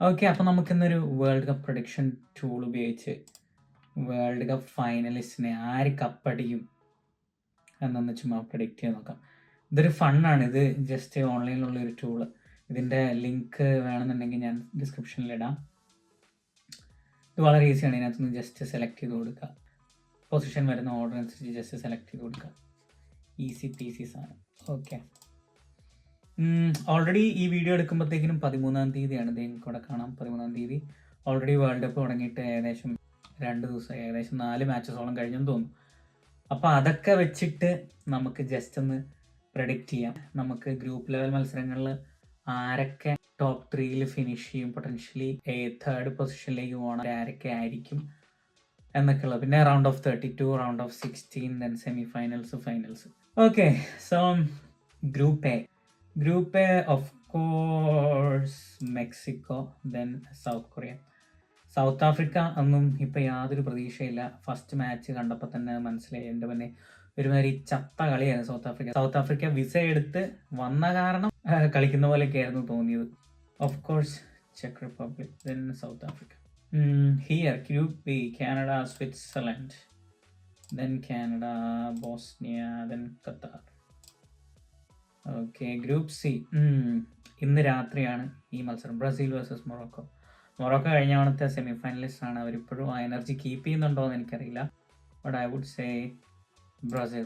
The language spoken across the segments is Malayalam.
ഓക്കെ, അപ്പോൾ നമുക്കിന്നൊരു വേൾഡ് കപ്പ് പ്രൊഡിക്ഷൻ ടൂൾ ഉപയോഗിച്ച് വേൾഡ് കപ്പ് ഫൈനലിസ്റ്റിനെ ആര് കപ്പടിക്കും എന്നൊന്ന് ചുമ്മാ പ്രൊഡിക്റ്റ് ചെയ്ത് നോക്കാം. ഇതൊരു ഫണ്ണാണ്. ഇത് ജസ്റ്റ് ഓൺലൈനിലുള്ളൊരു ടൂള്. ഇതിൻ്റെ ലിങ്ക് വേണമെന്നുണ്ടെങ്കിൽ ഞാൻ ഡിസ്ക്രിപ്ഷനിലിടാം. ഇത് വളരെ ഈസിയാണ്. ഇതിനകത്തുനിന്ന് ജസ്റ്റ് സെലക്ട് ചെയ്ത് കൊടുക്കുക. പൊസിഷൻ വരുന്ന ഓർഡർ അനുസരിച്ച് ജസ്റ്റ് സെലക്ട് ചെയ്ത് കൊടുക്കുക. ഈസി പീസി സാധനം. ഓക്കെ, ഓൾറെഡി ഈ വീഡിയോ എടുക്കുമ്പോഴത്തേക്കിനും 13-ാം തീയതിയാണ്. നിങ്ങൾക്ക് ഇവിടെ കാണാം 13-ാം തീയതി. ഓൾറെഡി വേൾഡ് കപ്പ് തുടങ്ങിയിട്ട് ഏകദേശം 2 ദിവസമായി, ഏകദേശം 4 മാച്ചസോളം കഴിഞ്ഞെന്ന് തോന്നുന്നു. അപ്പോൾ അതൊക്കെ വെച്ചിട്ട് നമുക്ക് ജസ്റ്റ് ഒന്ന് പ്രഡിക്റ്റ് ചെയ്യാം. നമുക്ക് ഗ്രൂപ്പ് ലെവൽ മത്സരങ്ങളിൽ ആരൊക്കെ ടോപ്പ് 3-ൽ ഫിനിഷ് ചെയ്യും, പൊട്ടൻഷ്യലി 3rd പൊസിഷനിലേക്ക് പോകണം, ആരൊക്കെ ആയിരിക്കും എന്നൊക്കെയുള്ളത്. പിന്നെ round of 32, round of 16, then semi finals, finals. Okay, so group A of course Mexico, then South Korea. South Africa ഒന്നും ഇപ്പം യാതൊരു പ്രതീക്ഷയില്ല. ഫസ്റ്റ് മാച്ച് കണ്ടപ്പോൾ തന്നെ മനസ്സിലായി. എൻ്റെ പിന്നെ ഒരുമാതിരി ചത്ത കളിയായിരുന്നു സൗത്ത് ആഫ്രിക്ക വിസ എടുത്ത് വന്ന കാരണം കളിക്കുന്ന പോലെയൊക്കെ ആയിരുന്നു തോന്നിയത്. Of course check republic, then south Africa. Here group B, Canada, Switzerland, then Canada, Bosnia, then Qatar. Okay, group C. ഇന്ന് രാത്രിയാണ് ഈ മത്സരം, ബ്രസീൽ വേഴ്സസ് മൊറോക്കോ. മൊറോക്കോ കഴിഞ്ഞ തവണത്തെ സെമി ഫൈനലിസ്റ്റ് ആണ്. അവരിപ്പോഴും ആ എനർജി കീപ്പ് ചെയ്യുന്നുണ്ടോ എന്ന് എനിക്കറിയില്ല. But I would say Brazil,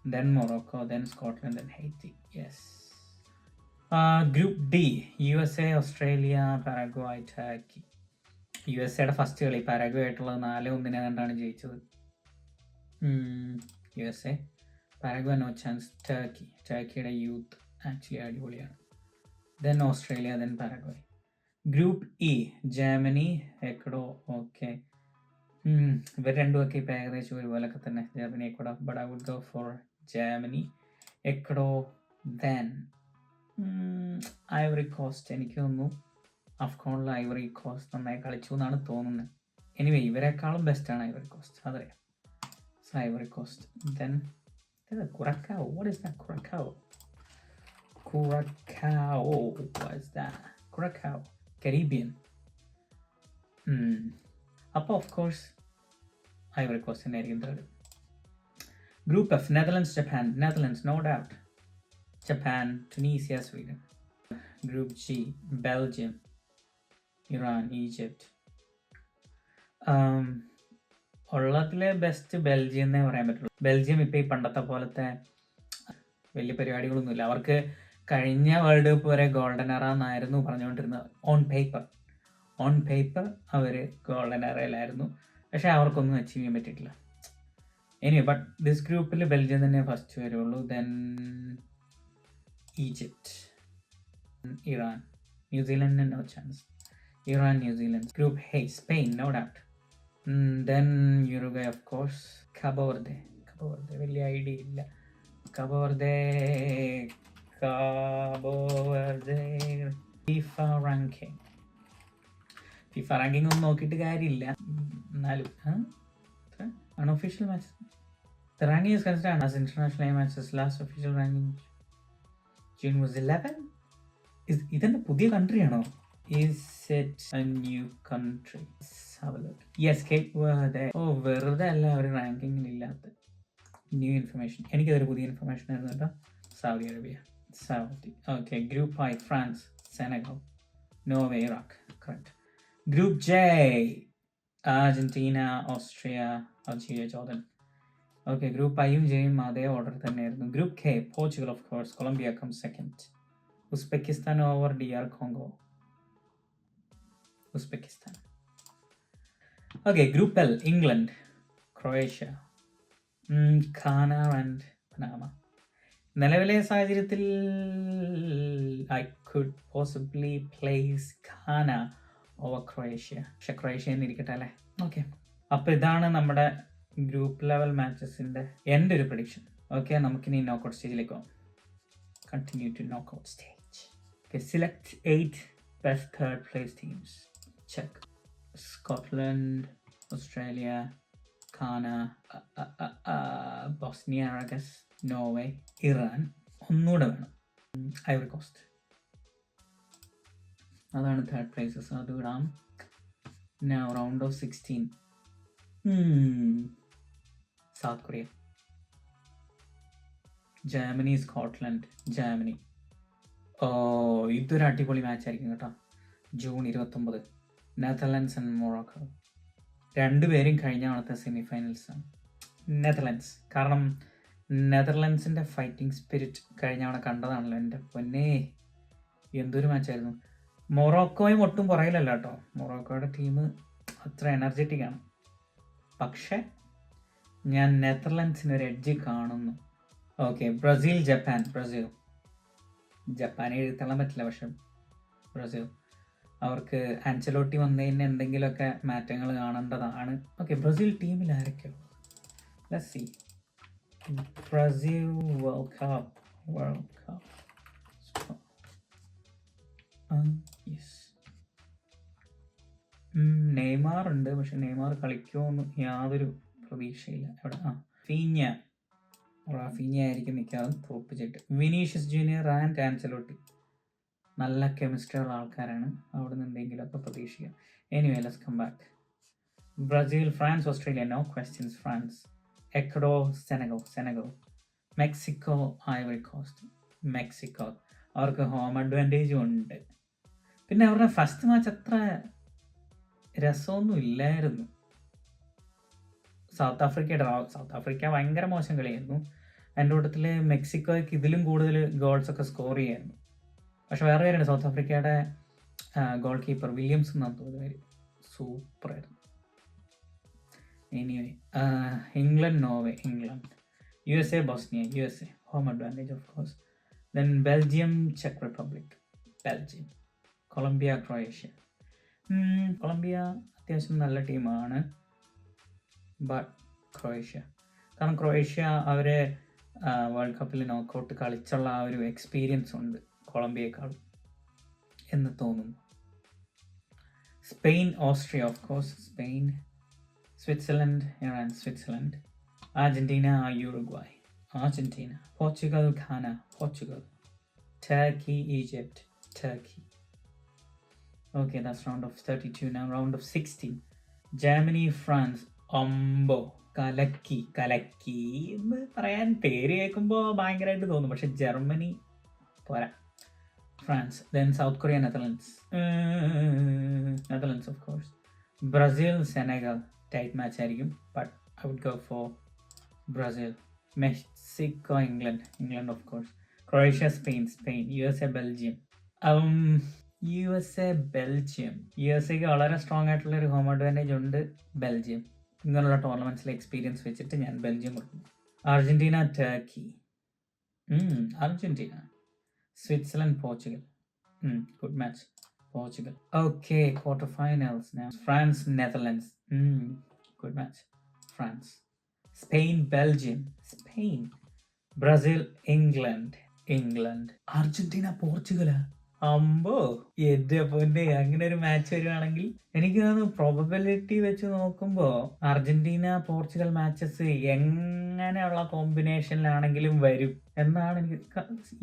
then Morocco, then Scotland, then Haiti. Yes. Group D, USA, Australia, Paraguay, Turkey. USA first കളി പാരഗ്വായ് ആയിട്ടുള്ളത് 4-1 കണ്ടാണ് ജയിച്ചത്. USA, Paraguay no chance. ടർക്കിയുടെ യൂത്ത് ആക്ച്വലി അടിപൊളിയാണ്. Then Australia, then Paraguay. Group E, Germany, Ecuador. Okay, ഇവർ രണ്ടുമൊക്കെ ഇപ്പോൾ ഏകദേശം ഒരുപോലൊക്കെ തന്നെ, Germany, Ecuador. But I would go for Germany, Ecuador, then Ivory Coast. എനിക്ക് തോന്നുന്നു അഫ്ഗോണിൽ ഐവറി കോസ്റ്റ് നന്നായി കളിച്ചു എന്നാണ് തോന്നുന്നത്. എനിവേ ഇവരെക്കാളും ബെസ്റ്റാണ് ഐവറി കോസ്റ്റ്, അതറിയാം. So Ivory Coast. Then Curacao. What is that? Curacao. What is that? Curacao. Caribbean. അപ്പോൾ ഓഫ് കോഴ്സ് ഐവറി കോസ്റ്റ് തന്നെയായിരിക്കും third. Group F, Netherlands, Japan. Netherlands no doubt. Japan, Tunisia, Sweden. Group G, Belgium, Iran, Egypt. ഉള്ളതിലെ ബെസ്റ്റ് ബെൽജിയം എന്നേ പറയാൻ പറ്റുള്ളൂ. ബെൽജിയം ഇപ്പോൾ ഈ പണ്ടത്തെ പോലത്തെ വലിയ പരിപാടികളൊന്നുമില്ല. അവർക്ക് കഴിഞ്ഞ വേൾഡ് കപ്പ് വരെ ഗോൾഡൻ എറ എന്നായിരുന്നു പറഞ്ഞുകൊണ്ടിരുന്നത്. On paper our golden എറയിലായിരുന്നു. പക്ഷേ അവർക്കൊന്നും അച്ചീവ് ചെയ്യാൻ പറ്റിയിട്ടില്ല. ബട്ട് ദിസ് ഗ്രൂപ്പിൽ ബെൽജിയം തന്നെ ഫസ്റ്റ് വരുള്ളൂ. Then Egypt, Iran, New Zealand no chance. Iran, New Zealand. Group A, Spain no doubt. Then യുറുഗേ of course. കബോ Verde വലിയ ഐഡിയ ഇല്ല. കബോ വെർദെ. ഫിഫ റാങ്കിങ് ഒന്നും നോക്കിയിട്ട് കാര്യമില്ല. എന്നാലും unofficial matches. The ranking is considered as international A matches. Last official ranking June was 11. ഇതെന്താ പുതിയ കൺട്രിയാണോ? Is it a new country? Let's have a look. Yes, Cape Verde. വെറുതെ അല്ല അവർ റാങ്കിങ്ങിലില്ലാത്ത ന്യൂ ഇൻഫർമേഷൻ. എനിക്കതൊരു പുതിയ ഇൻഫർമേഷൻ ആയിരുന്നു കേട്ടോ. Saudi Arabia. Okay, group I, France, Senegal, Norway, Iraq. Correct. Group J, Argentina, Austria, Algeria, Jordan. Okay, group ഐയും ജെയും അതേ ഓർഡർ തന്നെയായിരുന്നു. Group K, Portugal of course, Colombia come second, Uzbekistan over DR Congo. Uzbekistan. Okay, group L, England, Croatia, Ghana and Panama. നിലവിലെ സാഹചര്യത്തിൽ I could possibly place Ghana over Croatia. പക്ഷെ ക്രൊയേഷ്യ എന്നിരിക്കട്ടെ അല്ലേ. ഓക്കെ, അപ്പോൾ ഇതാണ് നമ്മുടെ ഗ്രൂപ്പ് ലെവൽ മാച്ചസിൻ്റെ എൻ്റെ ഒരു പ്രഡിക്ഷൻ. ഓക്കെ, നമുക്കിനി നോക്കൗട്ട് സ്റ്റേജിലേക്ക് പോകാം. Continue to knockout stage. Okay, select 8 best third place teams. Check. Scotland, Australia, Ghana, Bosnia, I guess, Norway, Iran. ഒന്നുകൂടെ വേണം. Ivory Coast. അതാണ് തേർഡ് പ്ലേസസ്. അത് വിടാം. Now round of 16. South Korea, Germany, Scotland. Germany. ഇതൊരു അടിപൊളി മാച്ച് ആയിരിക്കും കേട്ടോ. ജൂൺ 29. Netherlands and Morocco. രണ്ടുപേരും കഴിഞ്ഞ തവണത്തെ സെമിഫൈനൽസാണ്. നെതർലൻഡ്സ്. കാരണം നെതർലൻഡ്സിൻ്റെ ഫൈറ്റിംഗ് സ്പിരിറ്റ് കഴിഞ്ഞ തവണ കണ്ടതാണല്ലോ. എൻ്റെ പൊന്നേ, എന്തൊരു മാച്ചായിരുന്നു. മൊറോക്കോയും ഒട്ടും പുറകിലല്ല കേട്ടോ. മൊറോക്കോയുടെ ടീം അത്ര എനർജറ്റിക് ആണ്. പക്ഷേ ഞാൻ നെതർലൻഡ്സിന് ഒരു എഡ്ജ് കാണുന്നു. Okay, Brazil, Japan. ജപ്പാനെ എഴുത്തള്ളാൻ പറ്റില്ല, പക്ഷെ ബ്രസീൽ. അവർക്ക് ആൻസലോട്ടി വന്നതിന് എന്തെങ്കിലുമൊക്കെ മാറ്റങ്ങൾ കാണേണ്ടതാണ്. ഓക്കെ, ബ്രസീൽ ടീമിൽ ആരൊക്കെയാണ്? Let's see. Brazil world cup. Yes, Neymar ഉണ്ട്. പക്ഷെ നെയ്മാർ കളിക്കുമോന്ന് യാതൊരു പ്രതീക്ഷയില്ല. എവിടെ? റാഫീഞ്ഞ ആയിരിക്കും മിക്കവാറും തോപ്പിച്ചിട്ട്. വിനീഷ്യസ് ജൂനിയർ ആൻഡ് ആൻസലോട്ടി നല്ല കെമിസ്ട്രി ഉള്ള ആൾക്കാരാണ്. അവിടെ നിന്ന് എന്തെങ്കിലുമൊക്കെ പ്രതീക്ഷിക്കാം. Anyway, let's come back. Brazil, France, Australia. No questions. France. Ecuador, Senegal. Mexico, Ivory Coast. Mexico. അവർക്ക് ഹോം അഡ്വാൻറ്റേജും ഉണ്ട്. പിന്നെ അവരുടെ ഫസ്റ്റ് മാച്ച് അത്ര രസമൊന്നും ഇല്ലായിരുന്നു. സൗത്ത് ആഫ്രിക്ക ഭയങ്കര മോശം കളിയായിരുന്നു. അതിൻ്റെ കൂട്ടത്തിൽ മെക്സിക്കോയ്ക്ക് ഇതിലും കൂടുതൽ ഗോൾസൊക്കെ സ്കോർ ചെയ്യായിരുന്നു. പക്ഷെ വേറെ കാര്യമാണ്, സൗത്ത് ആഫ്രിക്കയുടെ ഗോൾ കീപ്പർ വില്യംസ് എന്നാണ് തോന്നുന്ന പേര്. സൂപ്പറായിരുന്നു. Anyway, England, Norway. USA, Bosnia. USA home advantage of course. Then Belgium, ചെക്ക് റിപ്പബ്ലിക്. Colombia, Croatia. കൊളംബിയ അത്യാവശ്യം നല്ല ടീമാണ്. ബട്ട് ക്രൊയേഷ്യ, കാരണം ക്രൊയേഷ്യ അവരെ വേൾഡ് കപ്പിൽ നോക്കൗട്ട് കളിച്ചുള്ള ആ ഒരു എക്സ്പീരിയൻസ് ഉണ്ട് കൊളംബിയേക്കാളും എന്ന് തോന്നുന്നു. Spain, Austria of course. Spain. Switzerland, Iran. Switzerland. Argentina, Uruguay. Argentina. Portugal, Ghana. Portugal. Turkey, Egypt. Turkey. Okay, that's round of 32. Now round of 16. Germany, France. കലക്കി എന്ന് പറയാൻ പേര് കേൾക്കുമ്പോൾ ഭയങ്കരമായിട്ട് തോന്നും, പക്ഷെ ജർമ്മനി പോരാ. France. Then South Korea, Netherlands of course. Brazil, Senegal. Tight match ആയിരിക്കും, but I would go for Brazil. Mexico, England of course. Croatia, Spain. USA, Belgium. USA വളരെ സ്ട്രോങ് ആയിട്ടുള്ളൊരു ഹോം അഡ്വാൻറ്റേജ് ഉണ്ട്. ബെൽജിയം ഇങ്ങനെയുള്ള ടൂർണമെൻറ്റ്സിലെ എക്സ്പീരിയൻസ് വെച്ചിട്ട് ഞാൻ ബെൽജിയം കൊടുക്കും. Argentina, Turkey. Argentina. Switzerland, Portugal. Good match. Portugal. Okay, quarter finals. France, Netherlands. Good match. France. Spain, Belgium. Brazil, England. Argentina, Portugal. എന്റെ പൊന്നെ, അങ്ങനെ ഒരു മാച്ച് വരുവാണെങ്കിൽ എനിക്ക് തോന്നുന്നു പ്രോബബിലിറ്റി വെച്ച് നോക്കുമ്പോൾ അർജന്റീന പോർച്ചുഗൽ മാച്ചസ് എങ്ങനെയുള്ള കോമ്പിനേഷനിലാണെങ്കിലും വരും എന്നാണ് എനിക്ക്.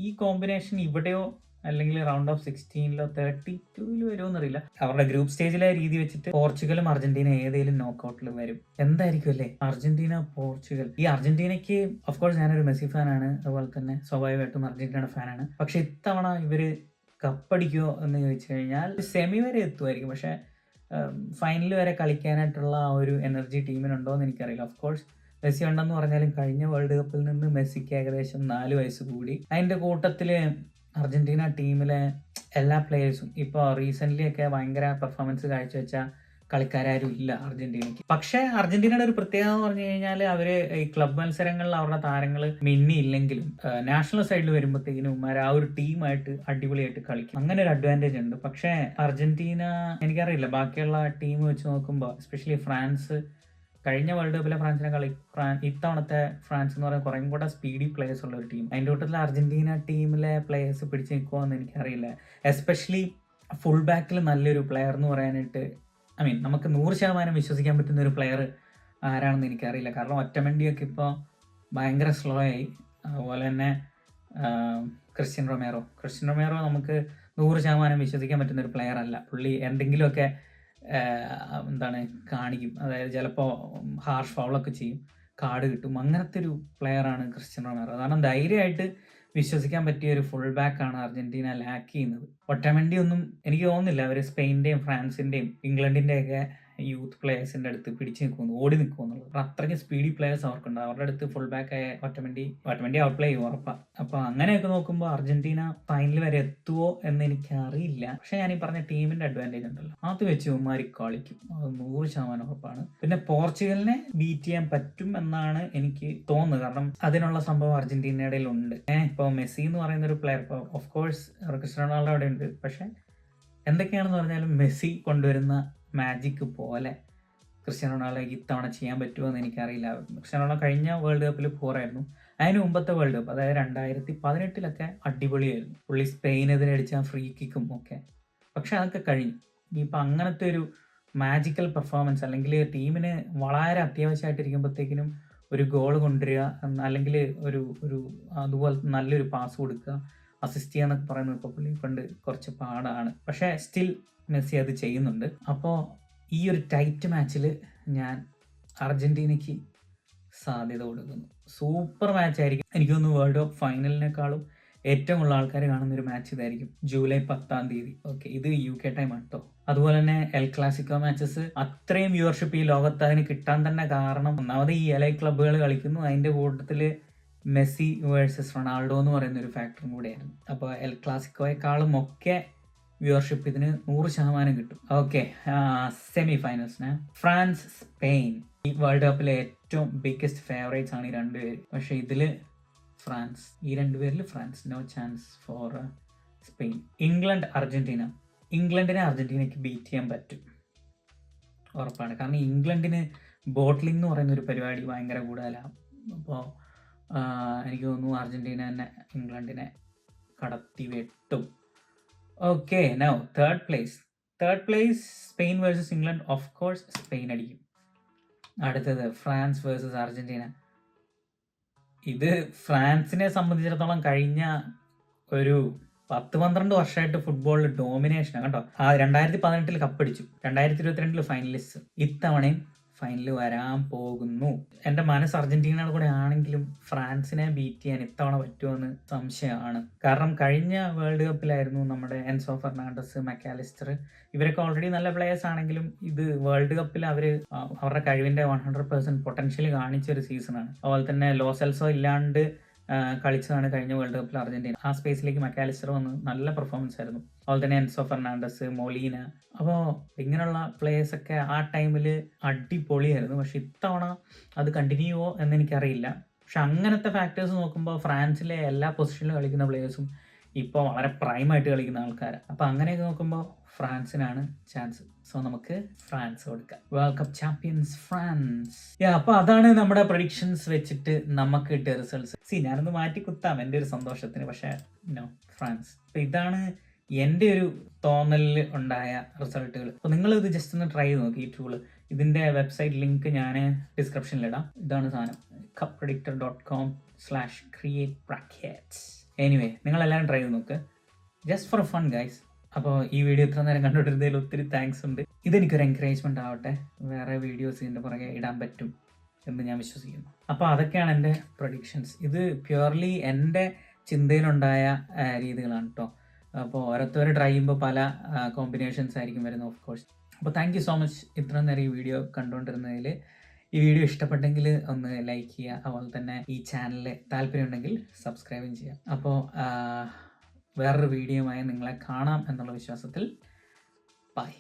ഈ കോമ്പിനേഷൻ ഇവിടെയോ അല്ലെങ്കിൽ റൗണ്ട് ഓഫ് 16 32 വരുമോന്നറിയില്ല. അവരുടെ ഗ്രൂപ്പ് സ്റ്റേജിലെ രീതി വെച്ചിട്ട് പോർച്ചുഗലും അർജന്റീന ഏതെങ്കിലും നോക്കൗട്ടിൽ വരും. എന്തായിരിക്കും അല്ലേ അർജന്റീന, പോർച്ചുഗൽ. ഈ അർജന്റീനയ്ക്ക് ഓഫ്കോഴ്സ് ഞാനൊരു മെസ്സി ഫാനാണ്, അതുപോലെ തന്നെ സ്വാഭാവികമായിട്ടും അർജന്റീനയുടെ ഫാനാണ്. പക്ഷെ ഇത്തവണ ഇവര് കപ്പടിക്കുമോ എന്ന് ചോദിച്ചു കഴിഞ്ഞാൽ സെമി വരെ എത്തുമായിരിക്കും, പക്ഷെ ഫൈനൽ വരെ കളിക്കാനായിട്ടുള്ള ആ ഒരു എനർജി ടീമിനുണ്ടോ എന്ന് എനിക്കറിയില്ല. ഓഫ്കോഴ്സ് മെസ്സി ഉണ്ടെന്ന് പറഞ്ഞാലും കഴിഞ്ഞ വേൾഡ് കപ്പിൽ നിന്ന് മെസ്സിക്ക് ഏകദേശം 4 വയസ്സ് കൂടി. അതിൻ്റെ കൂട്ടത്തിൽ അർജന്റീന ടീമിലെ എല്ലാ പ്ലേയേഴ്സും ഇപ്പോൾ റീസെൻ്റ്ലി ഒക്കെ ഭയങ്കര പെർഫോമൻസ് കാഴ്ചവെച്ച കളിക്കാരും ഇല്ല അർജന്റീനയ്ക്ക്. പക്ഷേ അർജന്റീനയുടെ ഒരു പ്രത്യേകത എന്ന് പറഞ്ഞു കഴിഞ്ഞാൽ അവർ ഈ ക്ലബ് മത്സരങ്ങളിൽ അവരുടെ താരങ്ങൾ മിന്നിയില്ലെങ്കിലും നാഷണൽ സൈഡിൽ വരുമ്പോഴത്തേക്കിനും ആ ഒരു ടീമായിട്ട് അടിപൊളിയായിട്ട് കളിക്കും. അങ്ങനെ ഒരു അഡ്വാൻറ്റേജ് ഉണ്ട്. പക്ഷേ അർജന്റീന എനിക്കറിയില്ല, ബാക്കിയുള്ള ടീം വെച്ച് നോക്കുമ്പോൾ എസ്പെഷ്യലി ഫ്രാൻസ്, കഴിഞ്ഞ വേൾഡ് കപ്പിലെ ഇത്തവണത്തെ ഫ്രാൻസ് എന്ന് പറയുന്നത് കുറേ കൂടെ സ്പീഡി പ്ലേയേഴ്സ് ഉള്ള ഒരു ടീം. അതിൻ്റെ കൂട്ടത്തിൽ അർജന്റീന ടീമിലെ പ്ലേയേഴ്സ് പിടിച്ച് നിൽക്കുമോ എന്ന് എനിക്കറിയില്ല. എസ്പെഷ്യലി ഫുൾ ബാക്കിൽ നല്ലൊരു പ്ലെയർ എന്ന് പറയാനായിട്ട് നമുക്ക് 100% വിശ്വസിക്കാൻ പറ്റുന്ന ഒരു പ്ലെയർ ആരാണെന്ന് എനിക്കറിയില്ല. കാരണം ഒറ്റമണ്ടിയൊക്കെ ഇപ്പോൾ ഭയങ്കര സ്ലോ ആയി. അതുപോലെ തന്നെ ക്രിസ്ത്യൻ റൊമേറോ നമുക്ക് 100% വിശ്വസിക്കാൻ പറ്റുന്ന ഒരു പ്ലെയർ അല്ല. പുള്ളി എന്തെങ്കിലുമൊക്കെ എന്താണ് കാണിക്കും. അതായത് ചിലപ്പോൾ ഹാർഷ് ഫൗളൊക്കെ ചെയ്യും, കാർഡ് കിട്ടും. അങ്ങനത്തെ ഒരു പ്ലെയറാണ് ക്രിസ്ത്യാനോ റൊണാൾഡോ. കാരണം ധൈര്യമായിട്ട് വിശ്വസിക്കാൻ പറ്റിയ ഒരു ഫുൾ ബാക്കാണ് അർജന്റീന ലാക്ക് ചെയ്യുന്നത്. ഒട്ടമെൻഡി ഒന്നും എനിക്ക് തോന്നുന്നില്ല അവർ സ്പെയിൻ്റെയും ഫ്രാൻസിൻ്റെയും ഇംഗ്ലണ്ടിൻ്റെയൊക്കെ യൂത്ത് പ്ലേയേഴ്സിൻ്റെ അടുത്ത് പിടിച്ച് നിൽക്കുമെന്ന്, ഓടി നിൽക്കുമെന്നുള്ളത്. അത്രയ്ക്ക് സ്പീഡി പ്ലേയേഴ്സ് അവർക്കുണ്ട്. അവരുടെ അടുത്ത് ഫുൾ ബാക്കായ ഒട്ടമെൻഡി ഔട്ട് പ്ലേ ചെയ്യും ഉറപ്പാണ്. അപ്പോൾ അങ്ങനെയൊക്കെ നോക്കുമ്പോൾ അർജന്റീന ഫൈനൽ വരെ എത്തുമോ എന്ന് എനിക്കറിയില്ല. പക്ഷേ ഞാൻ ഈ പറഞ്ഞ ടീമിൻ്റെ അഡ്വാൻറ്റേജ് ഉണ്ടല്ലോ, അത് വെച്ച് ഉമ്മാരി കളിക്കും, അത് 100% ഉറപ്പാണ്. പിന്നെ പോർച്ചുഗലിനെ ബീറ്റ് ചെയ്യാൻ പറ്റും എന്നാണ് എനിക്ക് തോന്നുന്നത്. കാരണം അതിനുള്ള സംഭവം അർജന്റീനയുടെ ഉണ്ട്. ഇപ്പോൾ മെസ്സി എന്ന് പറയുന്ന ഒരു പ്ലെയർ, ഇപ്പോൾ ഓഫ് കോഴ്സ് ക്രിസ്ത്യാനോ റൊണാൾഡോ അവിടെ ഉണ്ട്. പക്ഷേ എന്തൊക്കെയാണെന്ന് പറഞ്ഞാലും മെസ്സി കൊണ്ടുവരുന്ന മാജിക് പോലെ ക്രിസ്ത്യാനോ റൊണാൾഡോയ്ക്ക് ഇത്തവണ ചെയ്യാൻ പറ്റുമോ എന്ന് എനിക്കറിയില്ല. ക്രിസ്ത്യാനോ റൊണാൾഡോ കഴിഞ്ഞ വേൾഡ് കപ്പിൽ പോറായിരുന്നു. അതിന് മുമ്പത്തെ വേൾഡ് കപ്പ്, അതായത് 2018 അടിപൊളിയായിരുന്നു. പുള്ളി സ്പെയിനെതിരെ അടിച്ച ഫ്രീ കിക്കും ഒക്കെ. പക്ഷെ അതൊക്കെ കഴിഞ്ഞു. ഇനിയിപ്പോൾ അങ്ങനത്തെ ഒരു മാജിക്കൽ പെർഫോമൻസ്, അല്ലെങ്കിൽ ടീമിന് വളരെ അത്യാവശ്യമായിട്ടിരിക്കുമ്പോഴത്തേക്കിനും ഒരു ഗോൾ കൊണ്ടുവരിക, അല്ലെങ്കിൽ ഒരു അതുപോലെ നല്ലൊരു പാസ് കൊടുക്കുക, അസിസ്റ്റ് ചെയ്യുക എന്നൊക്കെ പറയുന്നത് ഇപ്പോൾ പുള്ളി കൊണ്ട് കുറച്ച് പാടാണ്. പക്ഷേ സ്റ്റിൽ മെസ്സി അത് ചെയ്യുന്നുണ്ട്. അപ്പോൾ ഈ ഒരു ടൈറ്റ് മാച്ചിൽ ഞാൻ അർജന്റീനയ്ക്ക് സാധ്യത കൊടുക്കുന്നു. സൂപ്പർ മാച്ചായിരിക്കും. എനിക്ക് തോന്നുന്നു വേൾഡ് കപ്പ് ഫൈനലിനേക്കാളും ഏറ്റവും കൂടുതൽ ആൾക്കാർ കാണുന്നൊരു മാച്ച് ഇതായിരിക്കും. ജൂലൈ 10 ഓക്കെ, ഇത് UK ടൈം ആണ് കേട്ടോ. അതുപോലെ തന്നെ എൽ ക്ലാസിക്കോ മാച്ചസ് അത്രയും വ്യൂവർഷിപ്പ് ഈ ലോകത്ത് അതിന് കിട്ടാൻ തന്നെ കാരണം ഒന്നാമത് ഈ LA ക്ലബ്ബുകൾ കളിക്കുന്നു, അതിൻ്റെ കൂട്ടത്തിൽ മെസ്സി വേഴ്സസ് റൊണാൾഡോ എന്ന് പറയുന്ന ഒരു ഫാക്ടറും കൂടെയായിരുന്നു. അപ്പോൾ എൽ ക്ലാസിക്കോയെക്കാളും ഒക്കെ വ്യൂവർഷിപ്പ് ഇതിന് 100% കിട്ടും. ഓക്കെ, സെമി ഫൈനൽസിന് ഫ്രാൻസ് സ്പെയിൻ. ഈ വേൾഡ് കപ്പിലെ ഏറ്റവും ബിഗ്ഗസ്റ്റ് ഫേവറേറ്റ്സ് ആണ് ഈ രണ്ടുപേര്. പക്ഷെ ഇതിൽ ഫ്രാൻസ്, ഈ രണ്ടുപേരിൽ France, no chance for Spain. England Argentina. ഇംഗ്ലണ്ടിനെ അർജന്റീനയ്ക്ക് ബീറ്റ് ചെയ്യാൻ പറ്റും, ഉറപ്പാണ്. കാരണം ഇംഗ്ലണ്ടിന് ബോട്ട്ലിംഗ് എന്ന് പറയുന്ന ഒരു പരിപാടി ഭയങ്കര കൂടുതലാണ്. അപ്പോൾ എനിക്ക് തോന്നുന്നു അർജന്റീന തന്നെ ഇംഗ്ലണ്ടിനെ കടത്തി വെട്ടും. Okay, now third place Spain versus England. Of course Spain അടിക്കും. അടുത്തത് ഫ്രാൻസ് വേഴ്സസ് അർജന്റീന. ഇത് ഫ്രാൻസിനെ സംബന്ധിച്ചിടത്തോളം കഴിഞ്ഞ ഒരു 10-12 വർഷമായിട്ട് ഫുട്ബോളിൽ ഡോമിനേഷനാണ് കേട്ടോ. 2018 കപ്പടിച്ചു, 2022 ഫൈനലിസ്റ്റ്. ഇത്തവണയും ഫൈനൽ വരാൻ പോകുന്നു. എൻ്റെ മനസ്സ് അർജന്റീനയുടെ കൂടെ ആണെങ്കിലും ഫ്രാൻസിനെ ബീറ്റ് ചെയ്യാൻ ഇത്തവണ പറ്റുമെന്ന് സംശയമാണ്. കാരണം കഴിഞ്ഞ വേൾഡ് കപ്പിലായിരുന്നു നമ്മുടെ എൻസോ ഫെർണാണ്ടസ്, മക്കാലിസ്റ്റർ, ഇവരൊക്കെ ഓൾറെഡി നല്ല പ്ലേയേഴ്സ് ആണെങ്കിലും ഇത് വേൾഡ് കപ്പിൽ അവരുടെ കഴിവിൻ്റെ 100% പൊട്ടൻഷ്യൽ കാണിച്ച ഒരു സീസണാണ്. അതുപോലെ തന്നെ ലോസെൽസോ ഇല്ലാണ്ട് കളിച്ചതാണ് കഴിഞ്ഞ വേൾഡ് കപ്പിൽ അർജന്റീന. ആ സ്പേസിലേക്ക് മക്കാലിസ്റ്റർ വന്ന് നല്ല പെർഫോമൻസ് ആയിരുന്നു. അതുപോലെ തന്നെ എൻസോ ഫെർണാണ്ടസ്, മൊളീന. അപ്പോൾ ഇങ്ങനെയുള്ള പ്ലേയേഴ്സൊക്കെ ആ ടൈമിൽ അടിപൊളിയായിരുന്നു. പക്ഷെ ഇത്തവണ അത് കണ്ടിന്യൂ എന്ന് എനിക്കറിയില്ല. പക്ഷെ അങ്ങനത്തെ ഫാക്ടേഴ്സ് നോക്കുമ്പോൾ ഫ്രാൻസിലെ എല്ലാ പൊസിഷനിലും കളിക്കുന്ന പ്ലേയേഴ്സും ഇപ്പോൾ വളരെ പ്രൈമായിട്ട് കളിക്കുന്ന ആൾക്കാരാണ്. അപ്പോൾ അങ്ങനെയൊക്കെ നോക്കുമ്പോൾ ഫ്രാൻസിനാണ് ചാൻസ്. സോ നമുക്ക് ഫ്രാൻസ് കൊടുക്കാം. World cup champions France. അപ്പോൾ അതാണ് നമ്മുടെ പ്രഡിക്ഷൻസ് വെച്ചിട്ട് നമുക്ക് കിട്ടിയ റിസൾട്ട്സ്. ഞാനൊന്ന് മാറ്റി കുത്താം എൻ്റെ ഒരു സന്തോഷത്തിന്, പക്ഷേ നോ, ഫ്രാൻസ്. അപ്പോൾ ഇതാണ് എൻ്റെ ഒരു തോന്നലിൽ ഉണ്ടായ റിസൾട്ടുകൾ. അപ്പോൾ നിങ്ങളിത് ജസ്റ്റ് ഒന്ന് ട്രൈ ചെയ്ത് നോക്കി ഈ ടൂള്. ഇതിൻ്റെ വെബ്സൈറ്റ് ലിങ്ക് ഞാൻ ഡിസ്ക്രിപ്ഷനിലിടാം. ഇതാണ് സാധനം, cuppredictor.com/create-brackets. എനിവേ, നിങ്ങളെല്ലാവരും ട്രൈ ചെയ്ത് നോക്ക്, ജസ്റ്റ് ഫോർ ഫൺ ഗൈസ്. അപ്പോൾ ഈ വീഡിയോ ഇത്ര നേരം കണ്ടുകൊണ്ടിരുന്നതിൽ ഒത്തിരി താങ്ക്സ് ഉണ്ട്. ഇതെനിക്കൊരു എൻകറേജ്മെൻ്റ് ആവട്ടെ, വേറെ വീഡിയോസ് ഇതിൻ്റെ പുറകെ ഇടാൻ പറ്റും എന്ന് ഞാൻ വിശ്വസിക്കുന്നു. അപ്പോൾ അതൊക്കെയാണ് എൻ്റെ പ്രഡിക്ഷൻസ്. ഇത് പ്യുവർലി എൻ്റെ ചിന്തയിലുണ്ടായ രീതികളാണ് കേട്ടോ. അപ്പോൾ ഓരോരുത്തർ ട്രൈ ചെയ്യുമ്പോൾ പല കോമ്പിനേഷൻസ് ആയിരിക്കും വരുന്നത്, ഓഫ് കോഴ്സ്. അപ്പോൾ താങ്ക് യു സോ മച്ച് ഇത്ര നേരം ഈ വീഡിയോ കണ്ടുകൊണ്ടിരുന്നതിൽ. ഈ വീഡിയോ ഇഷ്ടപ്പെട്ടെങ്കിൽ ഒന്ന് ലൈക്ക് ചെയ്യുക. അതുപോലെ തന്നെ ഈ ചാനലിൽ താല്പര്യമുണ്ടെങ്കിൽ സബ്സ്ക്രൈബും ചെയ്യാം. അപ്പോൾ വേറൊരു വീഡിയോയുമായി നിങ്ങളെ കാണാം എന്നുള്ള വിശ്വാസത്തിൽ ബൈ.